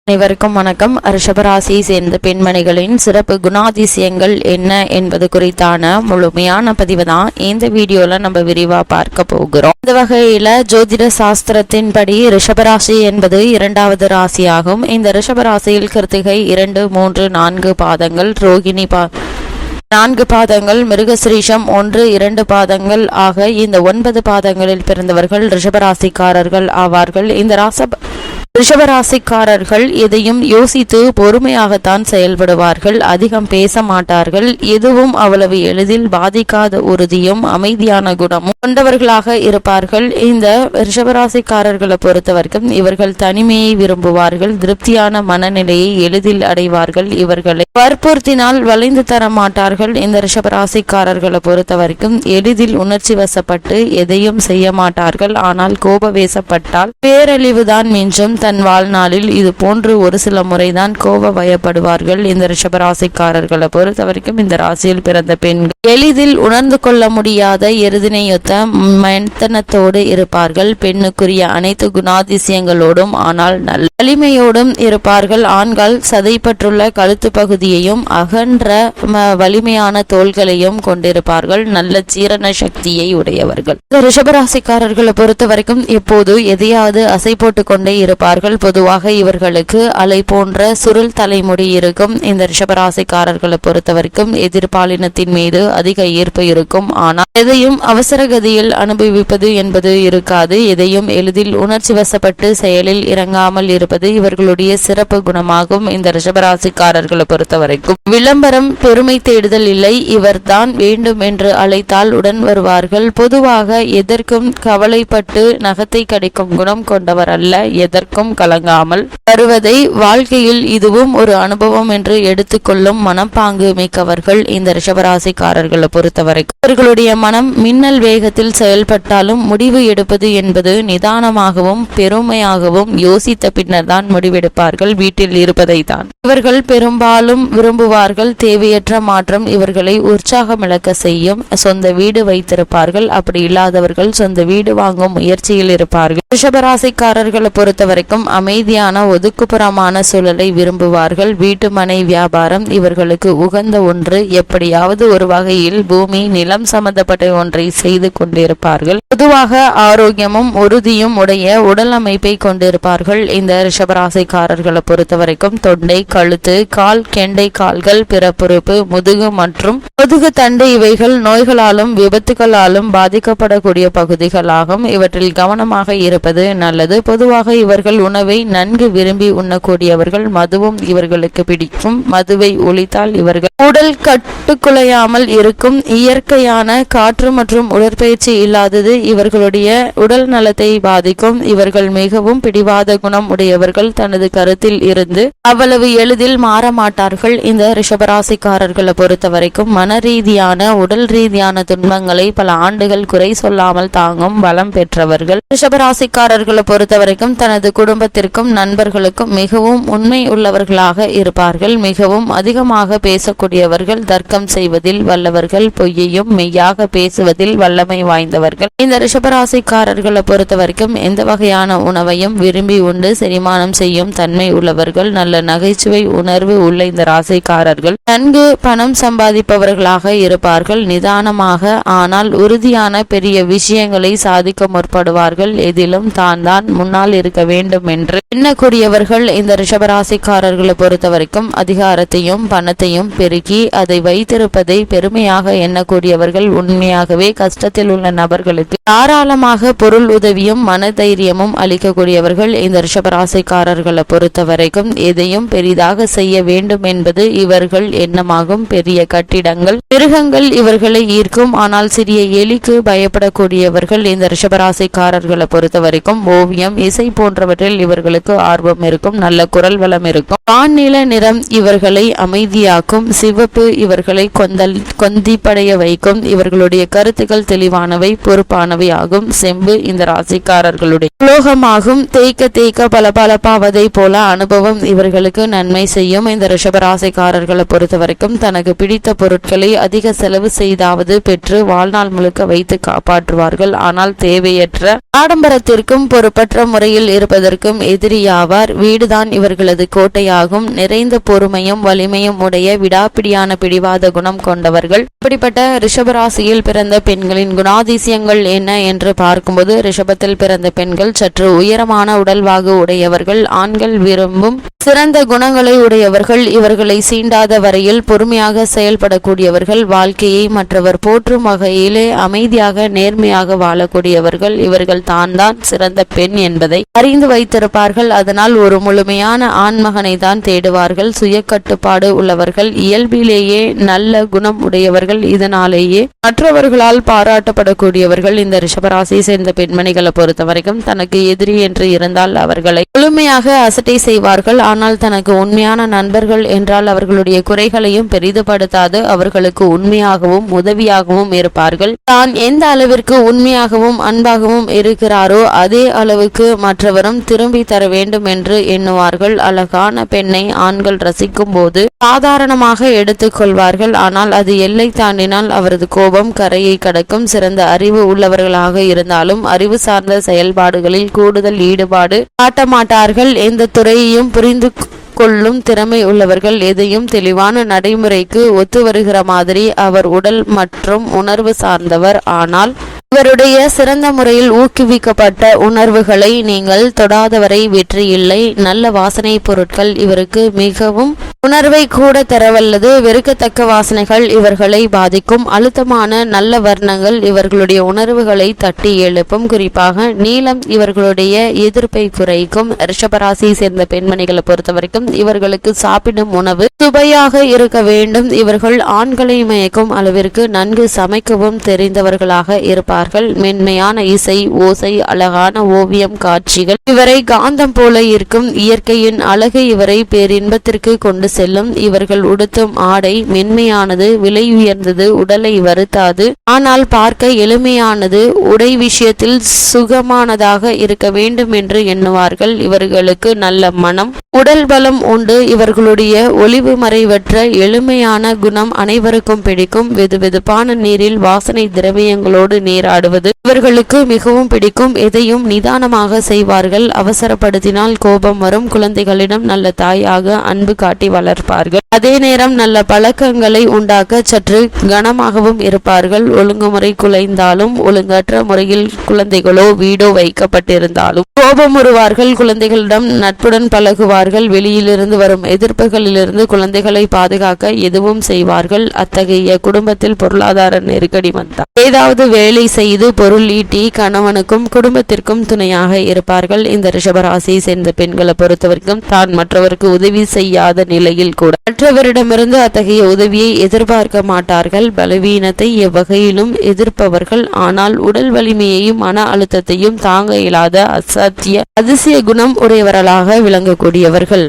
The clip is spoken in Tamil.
அனைவருக்கும் வணக்கம். ரிஷபராசியை சேர்ந்த பெண்மணிகளின் சிறப்பு குணாதிசயங்கள் என்ன என்பது குறித்தான முழுமையான பதிவு தான் இந்த வீடியோல நம்ம விரிவா பார்க்க போகிறோம். இந்த வகையில ஜோதிட சாஸ்திரத்தின்படி ரிஷபராசி என்பது 2வது ராசியாகும். இந்த ரிஷபராசியில் கிருத்திகை 2, 3, 4 பாதங்கள், ரோகிணி 4 பாதங்கள், மிருகசிரீஷம் 1, 2 பாதங்கள் ஆக இந்த 9 பாதங்களில் பிறந்தவர்கள் ரிஷபராசிக்காரர்கள் ஆவார்கள். இந்த ரிஷபராசிக்காரர்கள் எதையும் யோசித்து பொறுமையாகத்தான் செயல்படுவார்கள். அதிகம் பேச மாட்டார்கள். எதுவும் அவ்வளவு எளிதில் பாதிக்காத உறுதியும் அமைதியான குணமும் கொண்டவர்களாக இருப்பார்கள். இந்த ரிஷபராசிக்காரர்களை பொறுத்தவரைக்கும் இவர்கள் தனிமையை விரும்புவார்கள். திருப்தியான மனநிலையை எளிதில் அடைவார்கள். இவர்களை வற்புறுத்தினால் வளைந்து தர மாட்டார்கள். இந்த ரிஷபராசிக்காரர்களை பொறுத்தவரைக்கும் எளிதில் உணர்ச்சி வசப்பட்டு எதையும் செய்ய மாட்டார்கள். ஆனால் கோபவேசப்பட்டால் பேரழிவுதான் மிஞ்சும். தன் வாழ்நாளில் இது போன்று ஒரு சில முறைதான் கோப பயப்படுவார்கள். இந்த ரிஷபராசிக்காரர்களை பொறுத்த வரைக்கும் இந்த ராசியில் பிறந்த பெண்கள் எளிதில் உணர்ந்து கொள்ள முடியாத எருதினையொத்த மெத்தனத்தோடு இருப்பார்கள். பெண்ணுக்குரிய அனைத்து குணாதிசயங்களோடும் ஆனால் நல்ல வலிமையோடும் இருப்பார்கள். ஆண்கள் சதைப்பற்றுள்ள கழுத்து பகுதியையும் அகன்ற வலிமையான தோள்களையும் கொண்டிருப்பார்கள். நல்ல ஜீரண சக்தியை உடையவர்கள். இந்த ரிஷபராசிக்காரர்களை பொறுத்த வரைக்கும் எப்போது எதையாவது அசை போட்டு கொண்டே இருப்பார்கள். பொதுவாக இவர்களுக்கு அலை போன்ற சுருள் தலைமுடி இருக்கும். இந்த ரிஷபராசிக்காரர்களை பொறுத்த வரைக்கும் எதிர்பாலினத்தின் மீது அதிக ஈர்ப்பு இருக்கும். ஆனால் எதையும் அவசர கதியில் அனுபவிப்பது என்பது இருக்காது. எதையும் எளிதில் உணர்ச்சி வசப்பட்டு செயலில் இறங்காமல் இருப்பது இவர்களுடைய சிறப்பு குணமாகும். இந்த ரிஷபராசிக்காரர்களை பொறுத்த வரைக்கும் விளம்பரம் பெருமை தேடுதல் இல்லை. இவர்தான் வேண்டும் என்று அழைத்தால் உடன் வருவார்கள். பொதுவாக எதற்கும் கவலைப்பட்டு நகத்தை கடிக்கும் குணம் கொண்டவர் அல்ல. எதற்கும் கலங்காமல் வருவதை வாழ்க்கையில் இதுவும் ஒரு அனுபவம் என்று எடுத்துக்கொள்ளும் மனப்பாங்கு மிக்கவர்கள் இந்த ரிஷபராசிக்காரர்களை பொறுத்தவரைக்கும் இவர்களுடைய மனம் மின்னல் வேகத்தில் செயல்பட்டாலும் முடிவு எடுப்பது என்பது நிதானமாகவும் பெருமையாகவும் யோசித்த பின்னர் தான் முடிவெடுப்பார்கள். வீட்டில் இருப்பதை தான் இவர்கள் பெரும்பாலும் விரும்புவார்கள். தேவையற்ற மாற்றம் இவர்களை உற்சாகமிழக்க செய்யும். சொந்த வீடு வைத்திருப்பார்கள். அப்படி இல்லாதவர்கள் சொந்த வீடு வாங்கும் முயற்சியில் இருப்பார்கள். ரிஷபராசிக்காரர்களை பொறுத்தவரைக்கும் அமைதியான ஒதுக்குப்புறமான சூழலை விரும்புவார்கள். வீட்டு மனை வியாபாரம் இவர்களுக்கு உகந்த ஒன்று. எப்படியாவது ஒரு வகையில் பூமி நிலம் சம்பந்தப்பட்ட ஒன்றை செய்து கொண்டிருப்பார்கள். பொதுவாக ஆரோக்கியமும் உறுதியும் உடைய உடல் அமைப்பை கொண்டிருப்பார்கள். இந்த ரிஷபராசிக்காரர்களை பொறுத்தவரைக்கும் தொண்டை, கழுத்து, கால், கெண்டை கால்கள், பிறப்புறுப்பு, முதுகு மற்றும் முதுகு தண்டு இவைகள் நோய்களாலும் விபத்துகளாலும் பாதிக்கப்படக்கூடிய பகுதிகளாகும். இவற்றில் கவனமாக இருப்பது நல்லது. பொதுவாக இவர்கள் உணவை நன்கு விரும்பி உண்ணக்கூடியவர்கள். மதுவும் இவர்களுக்கு பிடிக்கும். மதுவை ஒழித்தால் இவர்கள் உடல் கட்டுக்குலையாமல் இருக்கும். இயற்கையான காற்று மற்றும் உடற்பயிற்சி இல்லாதது இவர்களுடைய உடல் நலத்தை பாதிக்கும். இவர்கள் மிகவும் பிடிவாத குணம் உடையவர்கள். தனது கருத்தில் இருந்து அவ்வளவு எளிதில் மாற மாட்டார்கள். இந்த ரிஷபராசிக்காரர்களை பொறுத்த வரைக்கும் மன ரீதியான உடல் ரீதியான துன்பங்களை பல ஆண்டுகள் குறை சொல்லாமல் தாங்கும் வளம் பெற்றவர்கள். ரிஷபராசிக்காரர்களை பொறுத்த வரைக்கும் தனது குடும்பத்திற்கும் நண்பர்களுக்கும் மிகவும் உண்மை உள்ளவர்களாக இருப்பார்கள். மிகவும் அதிகமாக பேசக்கூடியவர்கள். தர்க்கம் செய்வதில் வல்லவர்கள். பொய்யையும் மெய்யாக பேசுவதில் வல்லமை வாய்ந்தவர்கள். இந்த ரிஷபராசிக்காரர்களை பொறுத்த வரைக்கும் எந்த வகையான உணவையும் விரும்பி உண்டு செரிமானம் செய்யும் தன்மை உள்ளவர்கள். நல்ல நகைச்சுவை உணர்வு உள்ள இந்த ராசிக்காரர்கள் நன்கு பணம் சம்பாதிப்பவர்களாக இருப்பார்கள். நிதானமாக ஆனால் உறுதியான பெரிய விஷயங்களை சாதிக்க முற்படுவார்கள். எதிலும் தான் முன்னால் இருக்க வேண்டும் என்று எண்ணக்கூடியவர்கள். இந்த ரிஷபராசிக்காரர்களை பொறுத்த வரைக்கும் அதிகாரத்தையும் பணத்தையும் பெருக்கி அதை வைத்திருப்பதை பெருமையாக எண்ணக்கூடியவர்கள். உண்மையாகவே கஷ்டத்தில் உள்ள நபர்களுக்கு தாராளமாக பொருள் உதவியும் மனதைரியமும் அளிக்கக்கூடியவர்கள். இந்த ரிஷபராசிக்காரர்களை பொறுத்த வரைக்கும் எதையும் பெரிதாக செய்ய வேண்டும் என்பது இவர்கள் எண்ணமாகும். பெரிய கட்டிடங்கள், மிருகங்கள் இவர்களை ஈர்க்கும். ஆனால் சிறிய எலிக்கு பயப்படக்கூடியவர்கள். இந்த ரிஷபராசிக்காரர்களை பொறுத்த வரைக்கும் ஓவியம், இசை போன்றவற்றில் இவர்களுக்கு ஆர்வம் இருக்கும். நல்ல குரல் வளம் இருக்கும். வான்நில நிறம் இவர்களை அமைதியாக்கும். சிவப்பு இவர்களை கொந்திப்படைய வைக்கும். இவர்களுடைய கருத்துக்கள் தெளிவானவை, பொறுப்பானவை ஆகும். செம்பு இந்த ராசிக்காரர்களுடைய உலோகமாகும். தேய்க்க பளபளப்பாவதை போல அனுபவம் இவர்களுக்கு நன்மை செய்யும். இந்த ரிஷபராசிக்காரர்களை பொறுத்த வரைக்கும் தனக்கு பிடித்த பொருட்களை அதிக செலவு செய்தாவது பெற்று வாழ்நாள் முழுக்க வைத்து காப்பாற்றுவார்கள். ஆனால் தேவையற்ற ஆடம்பரத்திற்கும் பொறுப்பற்ற முறையில் இருப்பதற்கு அனைவருக்கும் எதிரியாவார். வீடுதான் இவர்களது கோட்டையாகும். நிறைந்த பொறுமையும் வலிமையும் உடைய விடாப்பிடியான பிடிவாத குணம் கொண்டவர்கள். இப்படிப்பட்ட ரிஷபராசியில் பிறந்த பெண்களின் குணாதிசயங்கள் என்ன என்று பார்க்கும்போது, ரிஷபத்தில் பிறந்த பெண்கள் சற்று உயரமான உடல்வாகு உடையவர்கள். ஆண்கள் விரும்பும் சிறந்த குணங்களை உடையவர்கள். இவர்களை சீண்டாத வரையில் பொறுமையாக செயல்படக்கூடியவர்கள். வாழ்க்கையை மற்றவர் போற்றும் வகையிலே அமைதியாக நேர்மையாக வாழக்கூடியவர்கள். இவர்கள் தான் சிறந்த பெண் என்பதை அறிந்து வைத்திருப்பார்கள். அதனால் ஒரு முழுமையான ஆண்மகனை தான் தேடுவார்கள். சுய கட்டுப்பாடு உள்ளவர்கள். இயல்பிலேயே நல்ல குணம் உடையவர்கள். இதனாலேயே மற்றவர்களால் பாராட்டப்படக்கூடியவர்கள். இந்த ரிஷபராசியை சேர்ந்த பெண்மணிகளை பொறுத்த வரைக்கும் தனக்கு எதிரி என்று இருந்தால் அவர்களை முழுமையாக அசட்டை செய்வார்கள். ஆனால் தனக்கு உண்மையான நண்பர்கள் என்றால் அவர்களுடைய குறைகளையும் பெரிதுபடுத்தாது அவர்களுக்கு உண்மையாகவும் உதவியாகவும் இருப்பார்கள். தான் எந்த அளவிற்கு உண்மையாகவும் அன்பாகவும் இருக்கிறாரோ அதே அளவுக்கு மற்றவரும் திரும்பி தர வேண்டும் என்று எண்ணுவார்கள். அழகான பெண்ணை ஆண்கள் ரசிக்கும் போது சாதாரணமாக எடுத்துக்கொள்வார்கள். ஆனால் அது எல்லை தாண்டினால் அவரது கோபம் கரையை கடக்கும். சிறந்த அறிவு உள்ளவர்களாக இருந்தாலும் அறிவு சார்ந்த செயல்பாடுகளில் கூடுதல் ஈடுபாடு காட்ட மாட்டார்கள். எந்த துறையையும் புரிந்து கொள்ளும் திறமை உள்ளவர்கள். எதையும் தெளிவான நடைமுறைக்கு ஒத்து வருகிற மாதிரி அவர் உடல் மற்றும் உணர்வு சார்ந்தவர். ஆனால் இவருடைய சிறந்த முறையில் ஊக்குவிக்கப்பட்ட உணர்வுகளை நீங்கள் தொடாதவரை வெற்றி இல்லை. நல்ல வாசனை பொருட்கள் இவருக்கு மிகவும் உணர்வை கூட தரவல்லது. வெறுக்கத்தக்க வாசனைகள் இவர்களை பாதிக்கும். அழுத்தமான நல்ல வர்ணங்கள் இவர்களுடைய உணர்வுகளை தட்டி எழுப்பும். குறிப்பாக நீலம் இவர்களுடைய எதிர்ப்பை குறைக்கும். ரிஷபராசியை சேர்ந்த பெண்மணிகளை பொறுத்த வரைக்கும் இவர்களுக்கு சாப்பிடும் உணவு சுவையாக இருக்க வேண்டும். இவர்கள் ஆண்களை மயக்கும் அளவிற்கு நன்கு சமைக்கவும் தெரிந்தவர்களாக இருப்பார்கள். மென்மையான இசை, ஓசை, அழகான ஓவியம், காட்சிகள் இவரை காந்தம் போல இருக்கும். இயற்கையின் அழகு இவரை பேரின்பத்திற்கு கொண்டு செல்லும். இவர்கள் உடுத்தும் ஆடை மென்மையானது, விலை உயர்ந்தது, உடலை வருத்தாது, ஆனால் பார்க்க எளிமையானது. உடை விஷயத்தில் சுகமானதாக இருக்க வேண்டும் என்று எண்ணுவார்கள். இவர்களுக்கு நல்ல மனம், உடல் பலம் உண்டு. இவர்களுடைய ஒளிவு மறைவற்ற எளிமையான குணம் அனைவருக்கும் பிடிக்கும். வெதுவெதுப்பான நீரில் வாசனை திரவியங்களோடு நீராடுவது இவர்களுக்கு மிகவும் பிடிக்கும். எதையும் நிதானமாக செய்வார்கள். அவசரப்படுத்தினால் கோபம் வரும். குழந்தைகளிடம் நல்ல தாயாக அன்பு காட்டி வளர்ப்பார்கள். அதே நேரம் நல்ல பழக்கங்களை உண்டாக்க சற்று கனமாகவும் இருப்பார்கள். ஒழுங்குமுறை குலைந்தாலும் ஒழுங்கற்ற முறையில் குழந்தைகளோ வீடோ வைக்கப்பட்டிருந்தாலும் கோபமுறுவார்கள். குழந்தைகளிடம் நட்புடன் பழகுவார்கள். வெளியிலிருந்து வரும் எதிர்ப்புகளிலிருந்து குழந்தைகளை பாதுகாக்க எதுவும் செய்வார்கள். அத்தகைய குடும்பத்தில் பொருளாதார நெருக்கடி வந்தார் ஏதாவது வேலை செய்து பொருள் ஈட்டி கணவனுக்கும் குடும்பத்திற்கும் துணையாக இருப்பார்கள். இந்த ரிஷபராசியை சேர்ந்த பெண்களை பொறுத்தவரைக்கும் தான் மற்றவருக்கு உதவி செய்யாத நிலையில் கூட மற்றவரிடமிருந்து அத்தகைய உதவியை எதிர்பார்க்க மாட்டார்கள். பலவீனத்தை எவ்வகையிலும் எதிர்ப்பவர்கள். ஆனால் உடல் வலிமையையும் மன அழுத்தத்தையும் தாங்க இயலாத அதிசய குணம் உடையவர்களாக விளங்கக்கூடியவர்கள்.